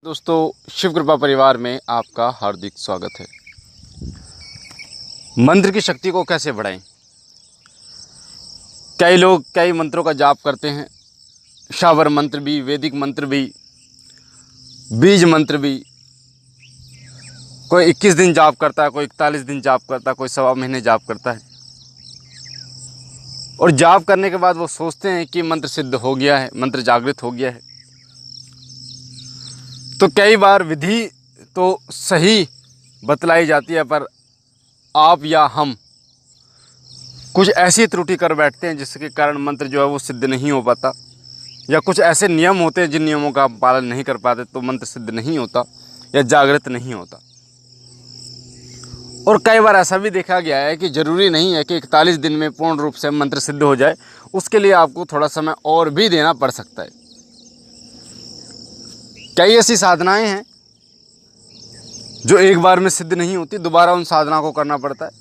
दोस्तों, शिव कृपा परिवार में आपका हार्दिक स्वागत है। मंत्र की शक्ति को कैसे बढ़ाएं? कई लोग कई मंत्रों का जाप करते हैं, शावर मंत्र भी, वैदिक मंत्र भी, बीज मंत्र भी। कोई 21 दिन जाप करता है, कोई 41 दिन जाप करता है, कोई सवा महीने जाप करता है। और जाप करने के बाद वो सोचते हैं कि मंत्र सिद्ध हो गया है, मंत्र जागृत हो गया है। तो कई बार विधि तो सही बतलाई जाती है, पर आप या हम कुछ ऐसी त्रुटि कर बैठते हैं जिसके कारण मंत्र जो है वो सिद्ध नहीं हो पाता, या कुछ ऐसे नियम होते हैं जिन नियमों का आप पालन नहीं कर पाते तो मंत्र सिद्ध नहीं होता या जागृत नहीं होता। और कई बार ऐसा भी देखा गया है कि ज़रूरी नहीं है कि 41 दिन में पूर्ण रूप से मंत्र सिद्ध हो जाए, उसके लिए आपको थोड़ा समय और भी देना पड़ सकता है। कई ऐसी साधनाएं हैं जो एक बार में सिद्ध नहीं होती, दोबारा उन साधना को करना पड़ता है।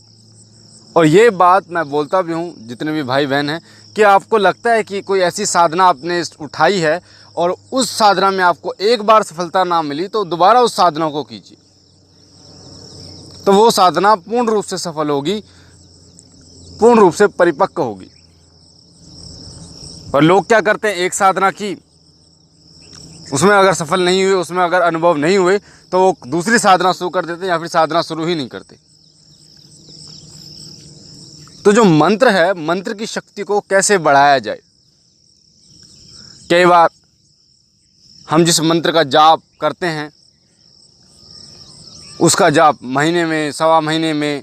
और ये बात मैं बोलता भी हूँ जितने भी भाई बहन हैं कि आपको लगता है कि कोई ऐसी साधना आपने उठाई है और उस साधना में आपको एक बार सफलता ना मिली तो दोबारा उस साधना को कीजिए, तो वो साधना पूर्ण रूप से सफल होगी, पूर्ण रूप से परिपक्व होगी। और लोग क्या करते हैं, एक साधना की, उसमें अगर सफल नहीं हुए, उसमें अगर अनुभव नहीं हुए तो वो दूसरी साधना शुरू कर देते हैं या फिर साधना शुरू ही नहीं करते। तो जो मंत्र है, मंत्र की शक्ति को कैसे बढ़ाया जाए? कई बार हम जिस मंत्र का जाप करते हैं उसका जाप महीने में, सवा महीने में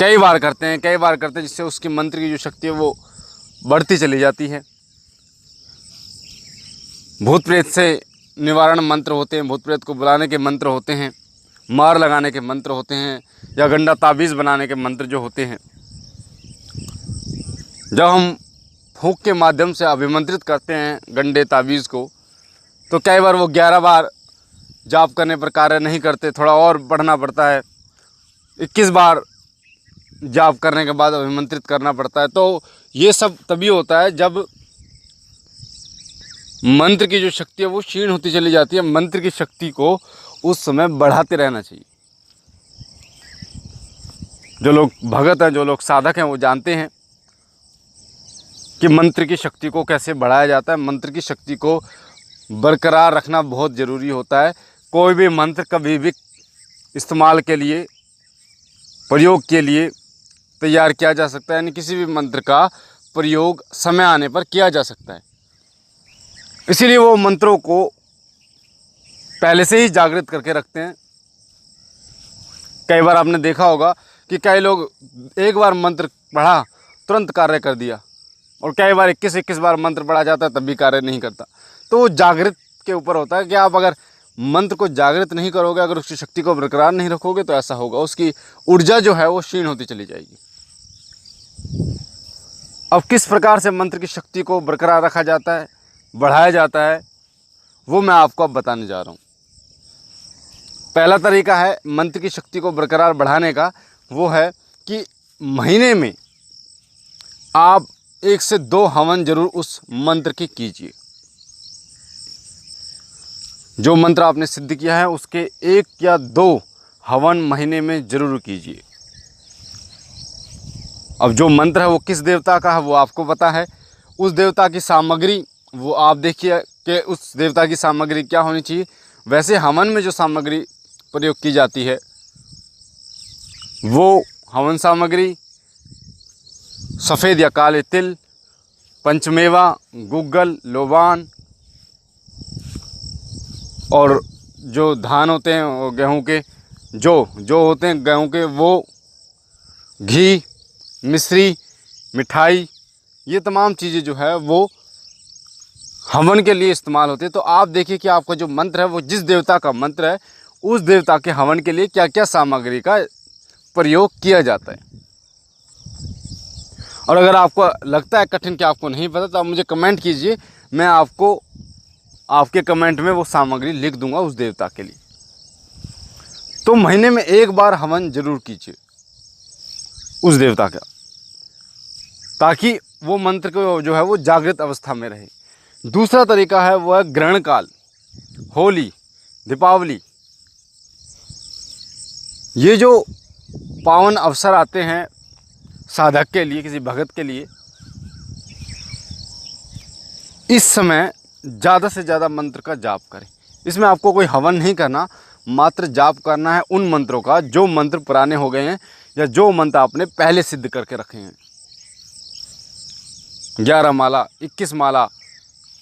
कई बार करते हैं, जिससे उसकी मंत्र की जो शक्ति है वो बढ़ती चली जाती है। भूत प्रेत से निवारण मंत्र होते हैं, भूत प्रेत को बुलाने के मंत्र होते हैं, मार लगाने के मंत्र होते हैं, या गंडा ताबीज़ बनाने के मंत्र जो होते हैं। जब हम फूंक के माध्यम से अभिमंत्रित करते हैं गंडे ताबीज़ को, तो कई बार वो 11 बार जाप करने पर कार्य नहीं करते, थोड़ा और बढ़ना पड़ता है, 21 बार जाप करने के बाद अभिमंत्रित करना पड़ता है। तो ये सब तभी होता है जब मंत्र की जो शक्ति है वो क्षीण होती चली जाती है। मंत्र की शक्ति को उस समय बढ़ाते रहना चाहिए। जो लोग भगत हैं, जो लोग साधक हैं, वो जानते हैं कि मंत्र की शक्ति को कैसे बढ़ाया जाता है। मंत्र की शक्ति को बरकरार रखना बहुत ज़रूरी होता है। कोई भी मंत्र कभी भी इस्तेमाल के लिए, प्रयोग के लिए तैयार किया जा सकता है, यानी किसी भी मंत्र का प्रयोग समय आने पर किया जा सकता है। इसीलिए वो मंत्रों को पहले से ही जागृत करके रखते हैं। कई बार आपने देखा होगा कि कई लोग एक बार मंत्र पढ़ा तुरंत कार्य कर दिया, और कई बार 21 बार मंत्र पढ़ा जाता है तब भी कार्य नहीं करता। तो वो जागृत के ऊपर होता है कि आप अगर मंत्र को जागृत नहीं करोगे, अगर उसकी शक्ति को बरकरार नहीं रखोगे तो ऐसा होगा, उसकी ऊर्जा जो है वो क्षीण होती चली जाएगी। अब किस प्रकार से मंत्र की शक्ति को बरकरार रखा जाता है, बढ़ाया जाता है, वो मैं आपको अब बताने जा रहा हूँ। पहला तरीका है मंत्र की शक्ति को बरकरार बढ़ाने का, वो है कि महीने में आप 1 से 2 हवन जरूर उस मंत्र की कीजिए। जो मंत्र आपने सिद्ध किया है उसके 1 या 2 हवन महीने में जरूर कीजिए। अब जो मंत्र है वो किस देवता का है वो आपको पता है, उस देवता की सामग्री वो आप देखिए कि उस देवता की सामग्री क्या होनी चाहिए। वैसे हवन में जो सामग्री प्रयोग की जाती है वो हवन सामग्री सफ़ेद या काले तिल, पंचमेवा, गुग्गल, लोबान, और जो धान होते हैं वो गेहूं के, जो होते हैं गेहूं के, वो घी, मिश्री, मिठाई, ये तमाम चीज़ें जो है वो हवन के लिए इस्तेमाल होते हैं। तो आप देखिए कि आपका जो मंत्र है वो जिस देवता का मंत्र है उस देवता के हवन के लिए क्या क्या सामग्री का प्रयोग किया जाता है। और अगर आपको लगता है कठिन कि आपको नहीं पता तो आप मुझे कमेंट कीजिए, मैं आपको आपके कमेंट में वो सामग्री लिख दूंगा उस देवता के लिए। तो महीने में 1 बार हवन जरूर कीजिए उस देवता का, ताकि वो मंत्र को जो है वो जागृत अवस्था में रहे। दूसरा तरीका है वो है ग्रहण काल। होली, दीपावली, ये जो पावन अवसर आते हैं साधक के लिए, किसी भगत के लिए, इस समय ज़्यादा से ज़्यादा मंत्र का जाप करें। इसमें आपको कोई हवन नहीं करना, मात्र जाप करना है उन मंत्रों का जो मंत्र पुराने हो गए हैं या जो मंत्र आपने पहले सिद्ध करके रखे हैं। 11 माला, 21 माला,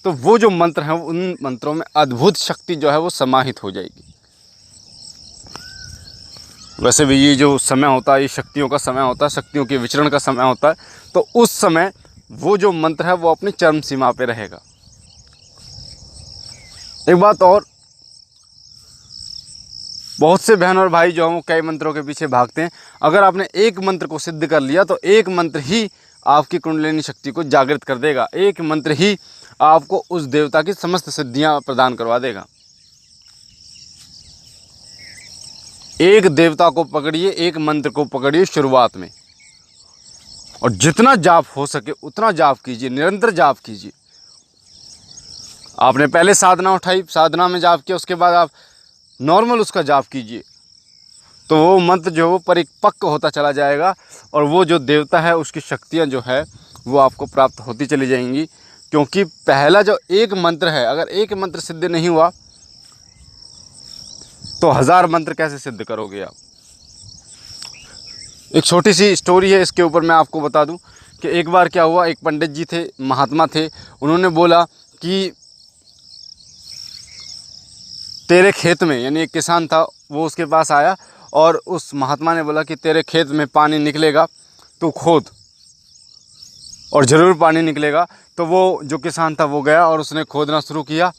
तो वो जो मंत्र हैं उन मंत्रों में अद्भुत शक्ति जो है वो समाहित हो जाएगी। वैसे भी ये जो समय होता है, ये शक्तियों का समय होता है, शक्तियों के विचरण का समय होता है, तो उस समय वो जो मंत्र है वो अपनी चरम सीमा पे रहेगा। एक बात और, बहुत से बहन और भाई जो हैं वो कई मंत्रों के पीछे भागते हैं। अगर आपने एक मंत्र को सिद्ध कर लिया तो एक मंत्र ही आपकी कुंडलिनी शक्ति को जागृत कर देगा, एक मंत्र ही आपको उस देवता की समस्त सिद्धियां प्रदान करवा देगा। एक देवता को पकड़िए, एक मंत्र को पकड़िए शुरुआत में, और जितना जाप हो सके उतना जाप कीजिए, निरंतर जाप कीजिए। आपने पहले साधना उठाई, साधना में जाप किया, उसके बाद आप नॉर्मल उसका जाप कीजिए, तो वो मंत्र जो है वो परिपक्व होता चला जाएगा और वो जो देवता है उसकी शक्तियाँ जो है वो आपको प्राप्त होती चली जाएंगी। क्योंकि पहला जो एक मंत्र है, अगर एक मंत्र सिद्ध नहीं हुआ तो 1000 मंत्र कैसे सिद्ध करोगे आप। एक छोटी सी स्टोरी है, इसके ऊपर मैं आपको बता दूं कि एक बार क्या हुआ, एक पंडित जी थे, महात्मा थे, उन्होंने बोला कि तेरे खेत में, यानी एक किसान था, वो उसके पास आया और उस महात्मा ने बोला कि तेरे खेत में पानी निकलेगा, तू खोद और ज़रूर पानी निकलेगा। तो वो जो किसान था वो गया और उसने खोदना शुरू किया,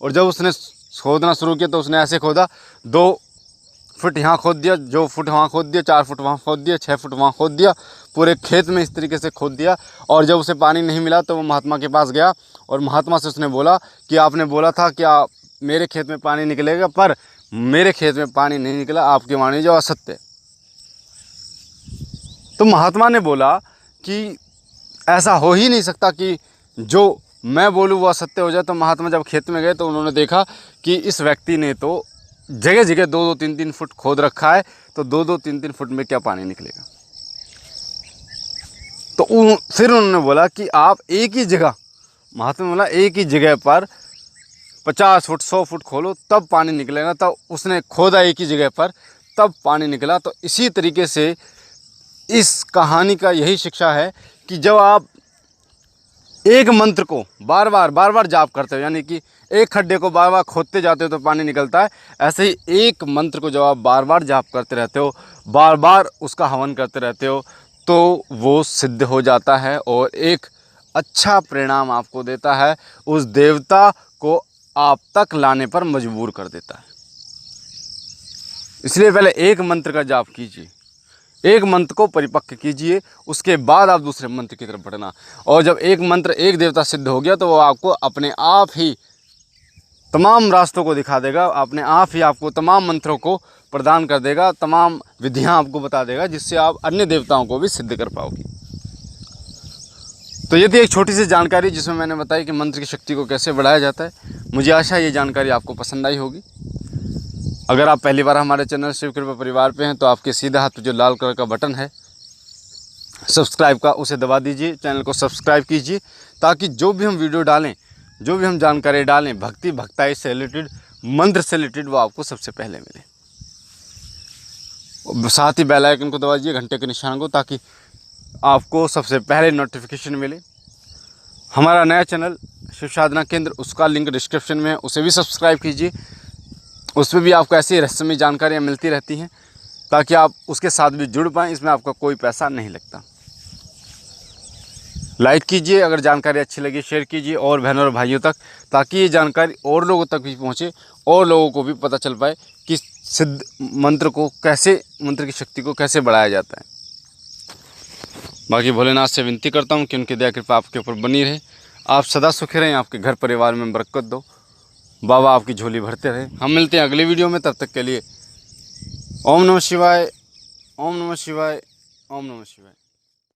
और जब उसने खोदना शुरू किया तो उसने ऐसे खोदा, 2 फुट यहाँ खोद दिया, 2 फुट वहाँ खोद दिया, 4 फुट वहाँ खोद दिया, 6 फुट वहाँ खोद दिया, पूरे खेत में इस तरीके से खोद दिया। और जब उसे पानी नहीं मिला तो वो महात्मा के पास गया और महात्मा से उसने बोला कि आपने बोला था कि मेरे खेत में पानी निकलेगा, पर मेरे खेत में पानी नहीं निकला, आपकी वाणी जो असत्य है। तो महात्मा ने बोला कि ऐसा हो ही नहीं सकता कि जो मैं बोलूँ वो असत्य हो जाए। तो महात्मा जब खेत में गए तो उन्होंने देखा कि इस व्यक्ति ने तो जगह जगह 2-2, 3-3 फुट खोद रखा है, तो 2-2, 3-3 फुट में क्या पानी निकलेगा। तो फिर उन्होंने बोला कि आप एक ही जगह, महात्मा ने बोला एक ही जगह पर 50 फुट 100 फुट खोलो तब पानी निकलेगा। तब उसने खोदा एक ही जगह पर, तब पानी निकला। तो इसी तरीके से इस कहानी का यही शिक्षा है कि जब आप एक मंत्र को बार बार जाप करते हो, यानी कि एक खड्डे को बार बार खोदते जाते हो तो पानी निकलता है, ऐसे ही एक मंत्र को जब आप बार बार जाप करते रहते हो, बार बार उसका हवन करते रहते हो, तो वो सिद्ध हो जाता है और एक अच्छा परिणाम आपको देता है, उस देवता को आप तक लाने पर मजबूर कर देता है। इसलिए पहले एक मंत्र का जाप कीजिए, एक मंत्र को परिपक्व कीजिए, उसके बाद आप दूसरे मंत्र की तरफ बढ़ना। और जब एक मंत्र, एक देवता सिद्ध हो गया तो वो आपको अपने आप ही तमाम रास्तों को दिखा देगा, अपने आप ही आपको तमाम मंत्रों को प्रदान कर देगा, तमाम विधियां आपको बता देगा, जिससे आप अन्य देवताओं को भी सिद्ध कर पाओगे। तो ये थी एक छोटी सी जानकारी जिसमें मैंने बताया कि मंत्र की शक्ति को कैसे बढ़ाया जाता है। मुझे आशा है ये जानकारी आपको पसंद आई होगी। अगर आप पहली बार हमारे चैनल शिव कृपा परिवार पे हैं तो आपके सीधे हाथ पे जो लाल कलर का बटन है सब्सक्राइब का, उसे दबा दीजिए, चैनल को सब्सक्राइब कीजिए, ताकि जो भी हम वीडियो डालें, जो भी हम जानकारी डालें भक्ति भक्ताई से रिलेटेड, मंत्र से रिलेटेड, वो आपको सबसे पहले मिले। साथ ही बेल आइकन को दबा दीजिए, घंटे के निशान को, ताकि आपको सबसे पहले नोटिफिकेशन मिले। हमारा नया चैनल शिव साधना केंद्र, उसका लिंक डिस्क्रिप्शन में है, उसे भी सब्सक्राइब कीजिए। उसमें भी आपको ऐसी रहस्यमय जानकारियाँ मिलती रहती हैं, ताकि आप उसके साथ भी जुड़ पाएँ। इसमें आपका कोई पैसा नहीं लगता। लाइक कीजिए, अगर जानकारी अच्छी लगी शेयर कीजिए और बहनों और भाइयों तक, ताकि ये जानकारी और लोगों तक भी पहुँचे और लोगों को भी पता चल पाए कि सिद्ध मंत्र को कैसे, मंत्र की शक्ति को कैसे बढ़ाया जाता है। बाकी भोलेनाथ से विनती करता हूँ कि उनकी दया कृपा आपके ऊपर बनी रहे, आप सदा सुखी रहें, आपके घर परिवार में बरकत दो, बाबा आपकी झोली भरते रहे। हम मिलते हैं अगले वीडियो में, तब तक के लिए ओम नमः शिवाय, ओम नमः शिवाय, ओम नमः शिवाय।